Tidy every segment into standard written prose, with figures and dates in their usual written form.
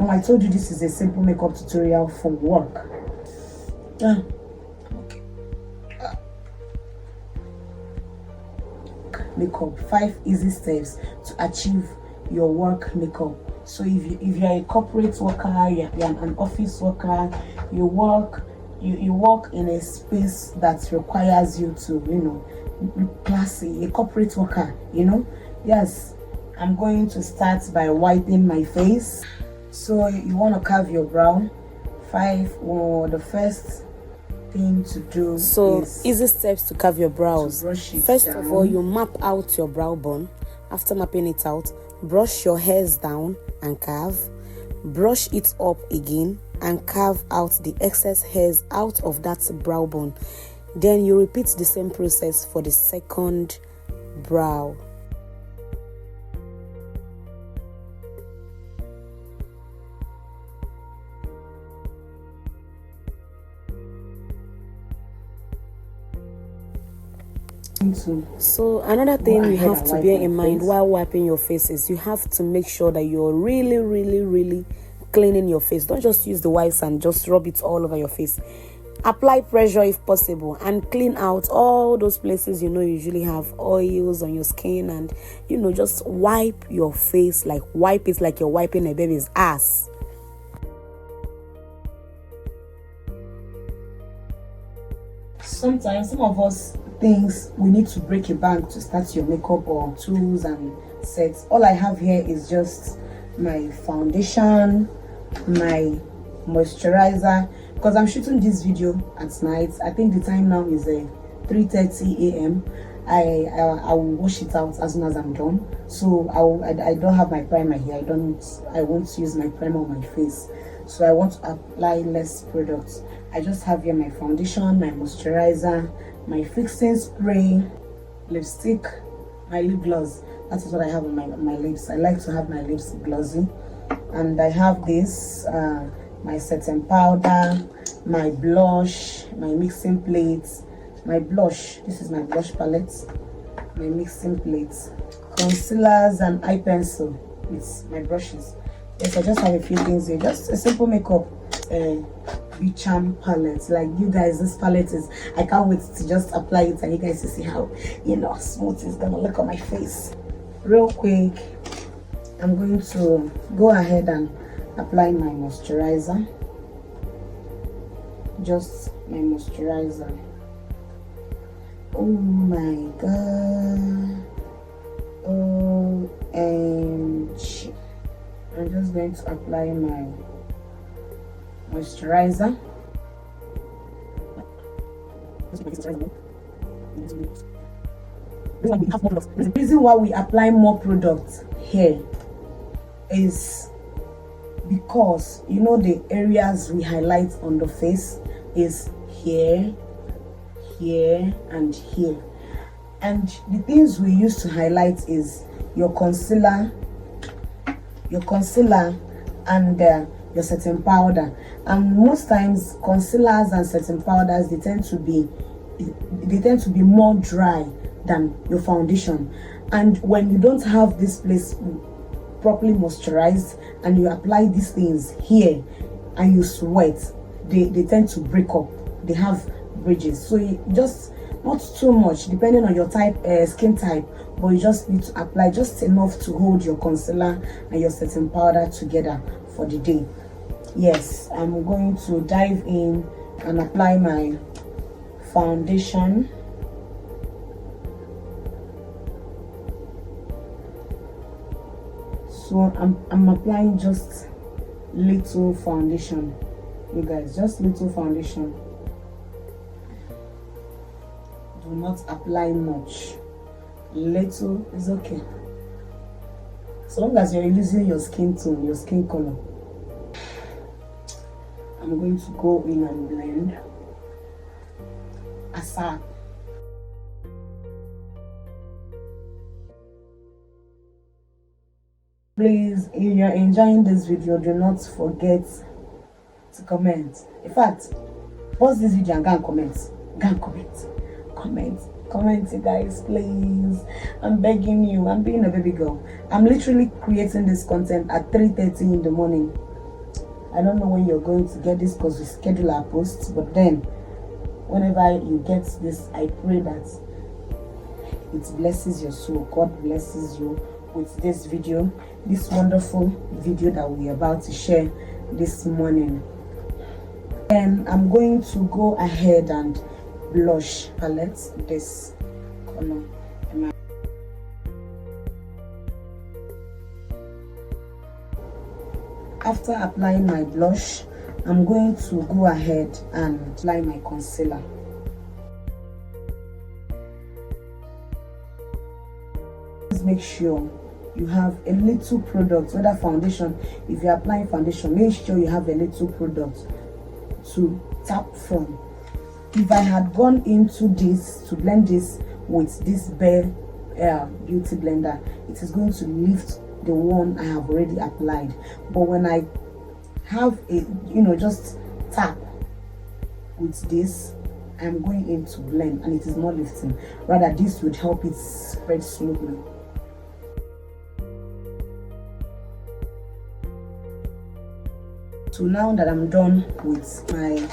Now I told you this is a simple makeup tutorial for work. Okay. Makeup, 5 easy steps to achieve your work makeup. So if you're a corporate worker, you're an office worker, you work in a space that requires you to, you know, classy, a corporate worker, you know. Yes, I'm going to start by wiping my face. So you want to carve your brow. The first thing to do is easy steps to carve your brows. First of all, you map out your brow bone. After mapping it out, brush your hairs down and carve. Brush it up again and carve out the excess hairs out of that brow bone. Then you repeat the same process for the second brow. So another thing you have to bear in mind while wiping your face is you have to make sure that you're really cleaning your face. Don't just use the wipes and just rub it all over your face. Apply pressure if possible and clean out all those places you know usually have oils on your skin, and you know, just wipe your face, like wipe it like you're wiping a baby's ass. Sometimes some of us things we need to break a bank to start your makeup, or tools and sets. All I have here is just my foundation, my moisturizer, because I'm shooting this video at night. I think the time now is 3:30 a.m. I will wash it out as soon as I'm done. So I don't have my primer here. I won't use my primer on my face, so I want to apply less products. I just have here my foundation, my moisturizer, my fixing spray, lipstick, my lip gloss. That is what I have on my lips. I like to have my lips glossy. And I have this, my setting powder, my blush, my mixing plates, my blush. This is my blush palette, my mixing plates, concealers and eye pencil with my brushes. Yes, I just have a few things here. Just a simple makeup charm palette. Like, you guys, this palette is, I can't wait to just apply it and you guys to see how, you know, smooth it's gonna look on my face. Real quick, I'm going to go ahead and apply my moisturizer. Just my moisturizer. Oh my god. OMG. I'm just going to apply my moisturizer. The reason why we apply more products here is because, you know, the areas we highlight on the face is here, here, and here. And the things we use to highlight is your concealer and your setting powder. And most times concealers and setting powders, they tend to be more dry than your foundation. And when you don't have this place properly moisturized and you apply these things here and you sweat, they tend to break up. They have bridges. So you just, not too much depending on your type, skin type, but you just need to apply just enough to hold your concealer and your setting powder together for the day. Yes, I'm going to dive in and apply my foundation. So I'm applying just little foundation, you guys, just little foundation. Do not apply much. Little is okay, so long as you're using your skin tone, your skin color. I'm going to go in and blend aside. Please, if you're enjoying this video, do not forget to comment. In fact, pause this video and go and comment. Go and comment, you guys, please. I'm begging you. I'm being a baby girl. I'm literally creating this content at 3:30 in the morning. I don't know when you're going to get this because we schedule our posts, but then whenever you get this, I pray that it blesses your soul. God blesses you with this video, this wonderful video that we're about to share this morning. And I'm going to go ahead and blush palette this color. After applying my blush, I'm going to go ahead and apply my concealer. Please make sure you have a little product, whether foundation. If you're applying foundation, make sure you have a little product to tap from. If I had gone into this to blend this with this Bare beauty blender, it is going to lift the one I have already applied. But when I have a, just tap with this, I'm going in to blend and it is not lifting. Rather, this would help it spread smoothly. So now that I'm done with my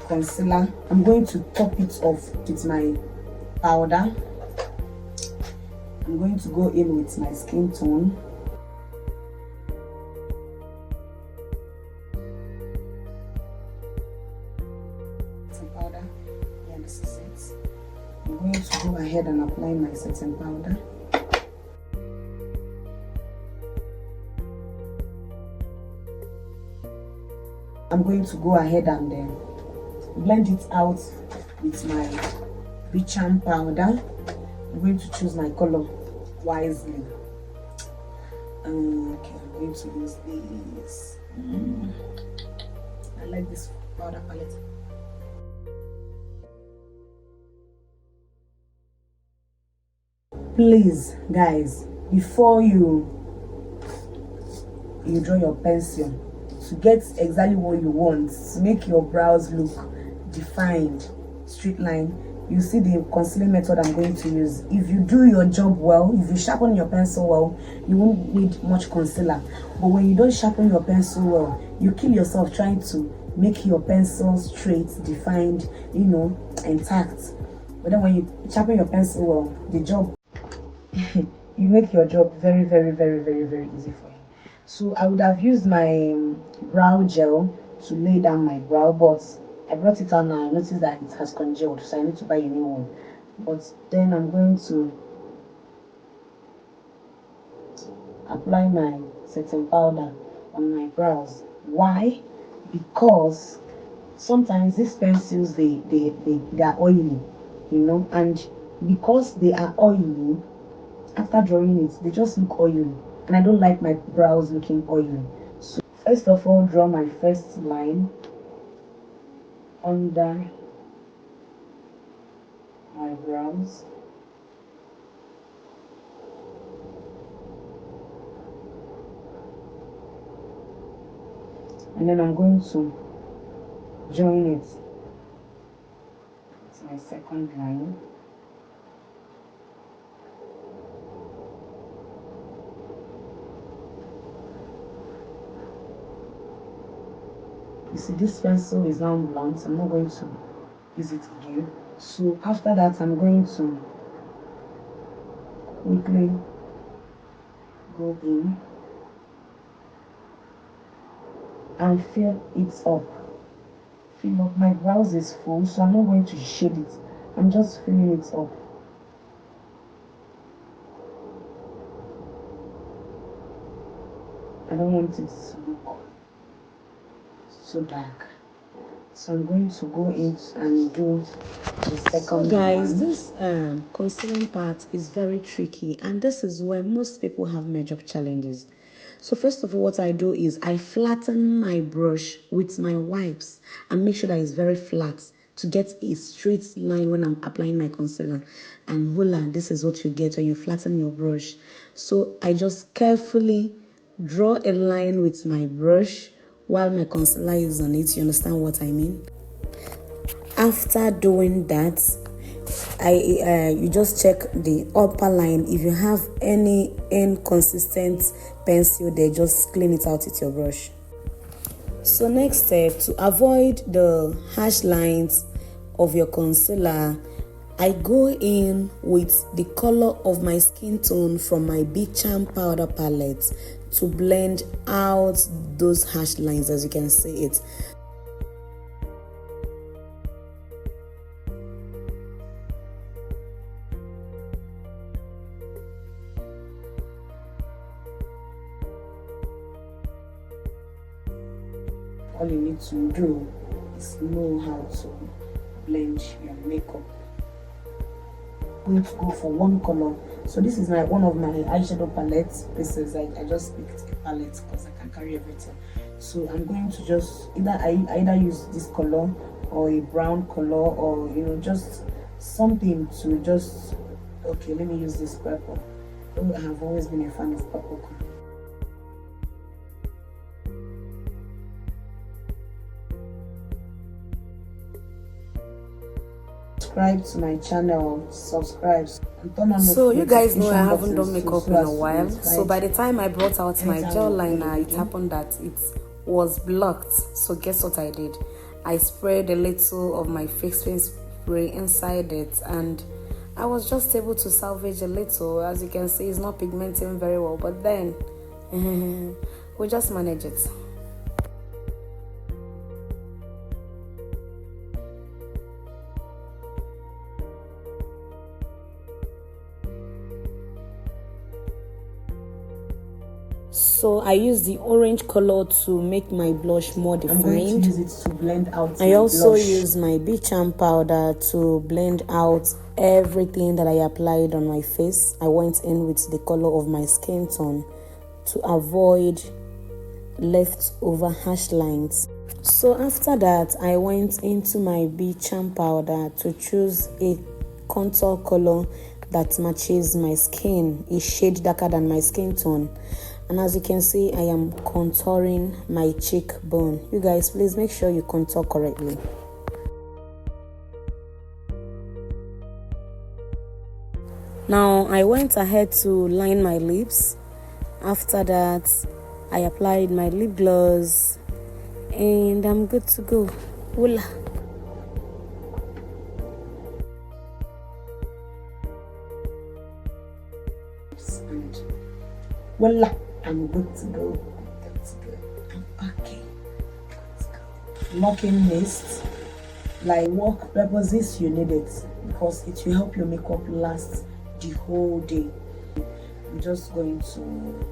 concealer, I'm going to top it off with my powder. I'm going to go in with my skin tone. Some powder. Yeah, this is it. I'm going to go ahead and apply my setting powder. I'm going to go ahead and blend it out with my Bicham powder. I'm going to choose my color wisely. Okay, I'm going to use this. I like this powder palette. Please, guys, before you draw your pencil, to get exactly what you want, to make your brows look defined, straight line, you see the concealing method I'm going to use. If you do your job well, if you sharpen your pencil well, you won't need much concealer. But when you don't sharpen your pencil well, you kill yourself trying to make your pencil straight, defined, intact. But then when you sharpen your pencil well, the job you make your job very, very, very, very, very easy for you. So I would have used my brow gel to lay down my brow, but I brought it out now. I noticed that it has congealed, so I need to buy a new one. But then I'm going to apply my setting powder on my brows. Why? Because sometimes these pencils they are oily, and because they are oily, after drawing it, they just look oily. And I don't like my brows looking oily. So first of all, draw my first line under my brows. And then I'm going to join it. It's my second line. You see, this pencil is now blunt. I'm not going to use it again. So after that, I'm going to quickly go in and fill it up. Fill up. My brows is full, so I'm not going to shade it. I'm just filling it up. I don't want it to look so dark. So I'm going to go in and do the second Guys, one. this concealing part is very tricky, and this is where most people have major challenges. So first of all, what I do is I flatten my brush with my wipes and make sure that it's very flat to get a straight line when I'm applying my concealer. And voila, this is what you get when you flatten your brush. So I just carefully draw a line with my brush while my concealer is on it. You understand what I mean? After doing that, you just check the upper line. If you have any inconsistent pencil there, just clean it out with your brush. So next step, to avoid the harsh lines of your concealer, I go in with the color of my skin tone from my Big Charm powder palette to blend out those harsh lines, as you can see it. All you need to do is know how to blend your makeup. I'm going to go for one color. So this is one of my eyeshadow palettes. This is I just picked a palette because I can carry everything. So I'm going to just either use this color or a brown color, or just something to just, okay, let me use this purple. Oh, I have always been a fan of purple color. Subscribe to my channel, subscribe and turn on so you guys know I haven't buttons done makeup in a while, so by the time I brought out my gel liner, it happened that it was blocked. So guess what I did? I sprayed a little of my fixed face spray inside it, and I was just able to salvage a little. As you can see, it's not pigmenting very well, but then we just manage it. So I use the orange color to make my blush more defined. I'm going to use it to blend out I also use my Big Charm powder to blend out everything that I applied on my face. I went in with the color of my skin tone to avoid leftover harsh lines. So after that, I went into my Big Charm powder to choose a contour color that matches my skin, a shade darker than my skin tone. And as you can see, I am contouring my cheekbone. You guys, please make sure you contour correctly. Now, I went ahead to line my lips. After that, I applied my lip gloss and I'm good to go. Voila. Voila. I'm good to go. Okay. Let's go. Locking mist. Like work purposes, you need it because it will help your makeup last the whole day. I'm just going to.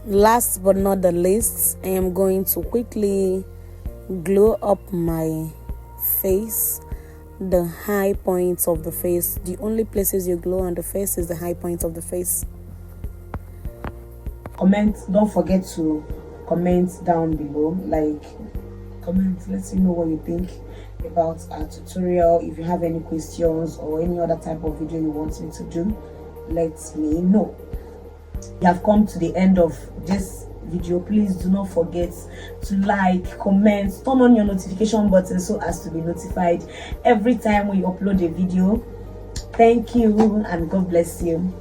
Last but not the least, I am going to quickly glow up my face. The high points of the face. The only places you glow on the face is the high points of the face. Comment. Don't forget to comment down below. Like, comment. Let me know what you think about our tutorial. If you have any questions or any other type of video you want me to do, let me know. You have come to the end of this video. Please do not forget to like, comment, turn on your notification button so as to be notified every time we upload a video. Thank you and God bless you.